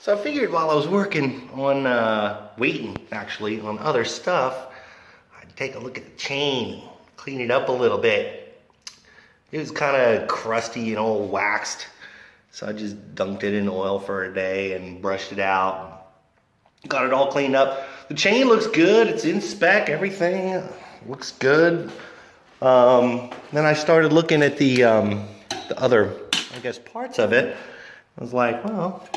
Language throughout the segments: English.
So I figured while I was working on, waiting actually, on other stuff, I'd take a look at the chain, clean it up a little bit. It was kind of crusty and all waxed. So I just dunked it in oil for a day and brushed it out. Got it all cleaned up. The chain looks good, it's in spec, everything looks good. Then I started looking at the other, I guess, parts of it. I was like, well,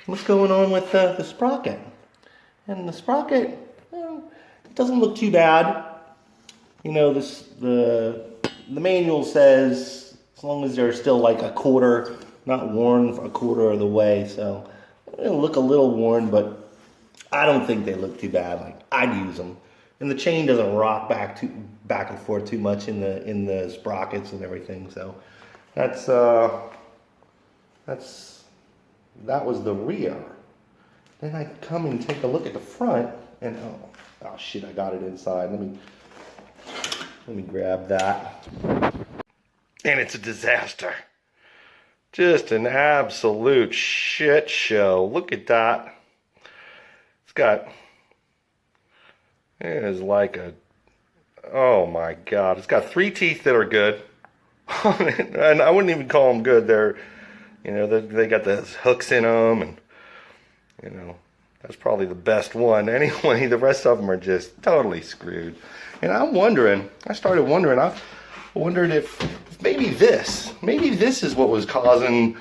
what's going on with the sprocket? And the sprocket, well, it doesn't look too bad. You know, the manual says as long as they're still like a quarter, not worn for a quarter of the way. So it'll look a little worn, but I don't think they look too bad. Like, I'd use them. And the chain doesn't rock back and forth too much in the sprockets and everything. So that was the rear. Then I come and take a look at the front, and oh shit, I got it inside. Let me grab that. And it's a disaster. Just an absolute shit show. Look at that. It is like oh my God. It's got 3 teeth that are good. And I wouldn't even call them good. They're, they got the hooks in them, and, that's probably the best one. Anyway, the rest of them are just totally screwed. And I started wondering, I wondered if maybe this is what was causing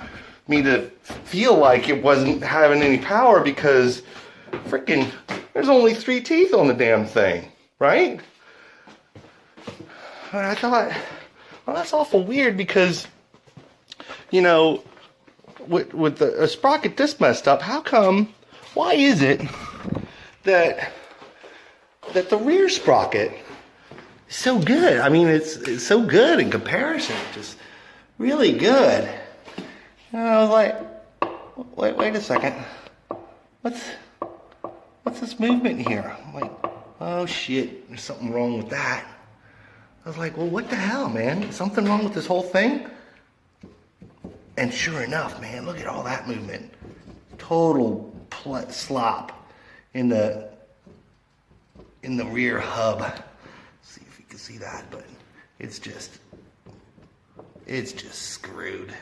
me to feel like it wasn't having any power, because freaking there's only 3 teeth on the damn thing, right? And I thought, well, that's awful weird, because, with a sprocket this messed up, why is it that the rear sprocket is so good? I mean, it's so good in comparison, just really good. And I was like, wait a second, what's this movement here? I'm like, oh shit, there's something wrong with that. I was like, well, what the hell, man? Is something wrong with this whole thing? And sure enough, man, look at all that movement. Total slop in the rear hub. Let's see if you can see that, but it's just screwed.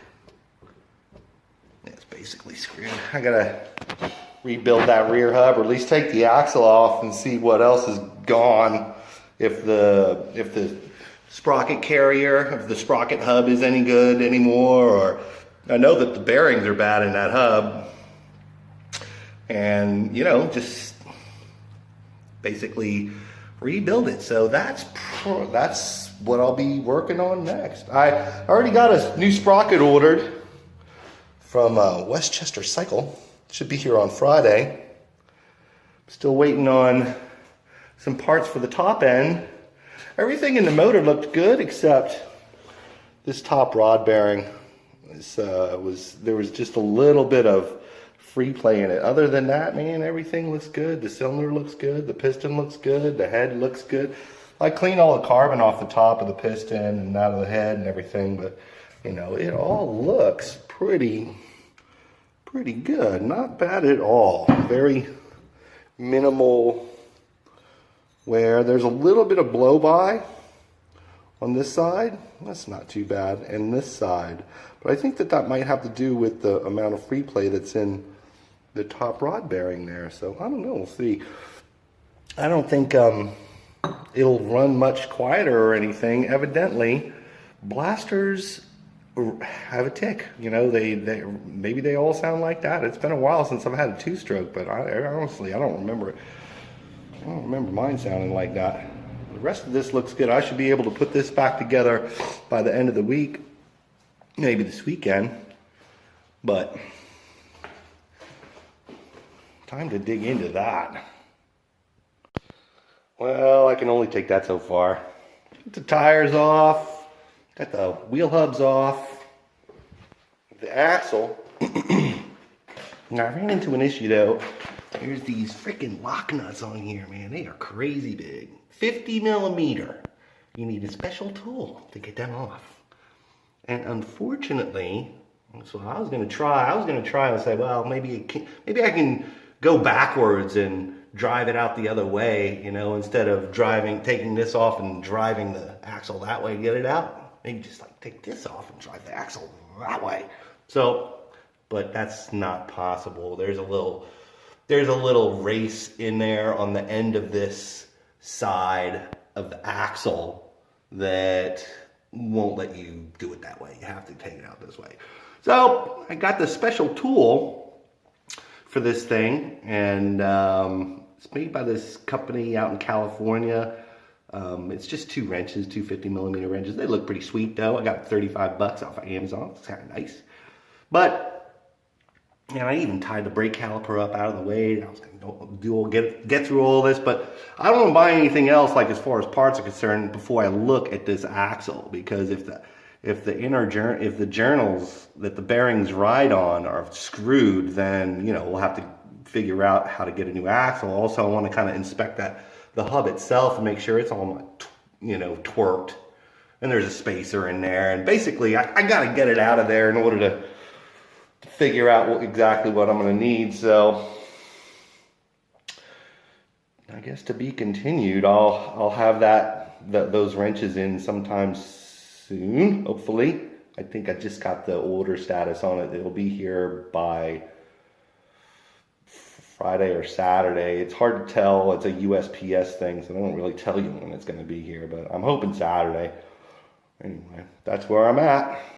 It's basically screwed. I gotta rebuild that rear hub, or at least take the axle off and see what else is gone. If the sprocket carrier, if the sprocket hub is any good anymore, or I know that the bearings are bad in that hub. And, just basically rebuild it. So that's what I'll be working on next. I already got a new sprocket ordered from Westchester Cycle. Should be here on Friday. Still waiting on some parts for the top end. Everything in the motor looked good except this top rod bearing. There was just a little bit of free play in it. Other than that, man, everything looks good. The cylinder looks good. The piston looks good. The head looks good. I cleaned all the carbon off the top of the piston and out of the head and everything, but it all looks pretty good. Not bad at all. Very minimal wear. There's a little bit of blow by on this side. That's not too bad. And this side. But I think that might have to do with the amount of free play that's in the top rod bearing there. So I don't know, we'll see. I don't think it'll run much quieter or anything. Evidently, blasters have a tick. Maybe they all sound like that. It's been a while since I've had a 2-stroke, but honestly, I don't remember it. I don't remember mine sounding like that. The rest of this looks good. I should be able to put this back together by the end of the week, maybe this weekend. But time to dig into that. Well, I can only take that so far. Get the tires off, got the wheel hubs off, the axle. Now I ran into an issue though. There's these freaking lock nuts on here, man. They are crazy big. 50 millimeter. You need a special tool to get them off. And unfortunately, So I was gonna try. I was gonna try and say, well, maybe I can go backwards and drive it out the other way, instead of taking this off and driving the axle that way to get it out. Maybe just like take this off and drive the axle that way. So, but that's not possible. There's a little race in there on the end of this side of the axle that won't let you do it that way. You have to take it out this way. So I got this special tool for this thing, and it's made by this company out in California. It's just two wrenches, two 50mm wrenches. They look pretty sweet though. I got $35 off of Amazon. It's kind of nice. But I even tied the brake caliper up out of the way. I was going to get through all this, but I don't want to buy anything else, like as far as parts are concerned, before I look at this axle, because if the journals that the bearings ride on are screwed, then we'll have to figure out how to get a new axle. Also, I want to kind of inspect the hub itself and make sure it's all twerked, and there's a spacer in there, and basically I got to get it out of there in order to figure out exactly what I'm going to need. So I guess to be continued. I'll have those wrenches in sometime soon, hopefully. I think I just got the order status on it. It'll be here by Friday or Saturday. It's hard to tell. It's a USPS thing, so they don't really tell you when it's going to be here, but I'm hoping Saturday. Anyway, that's where I'm at.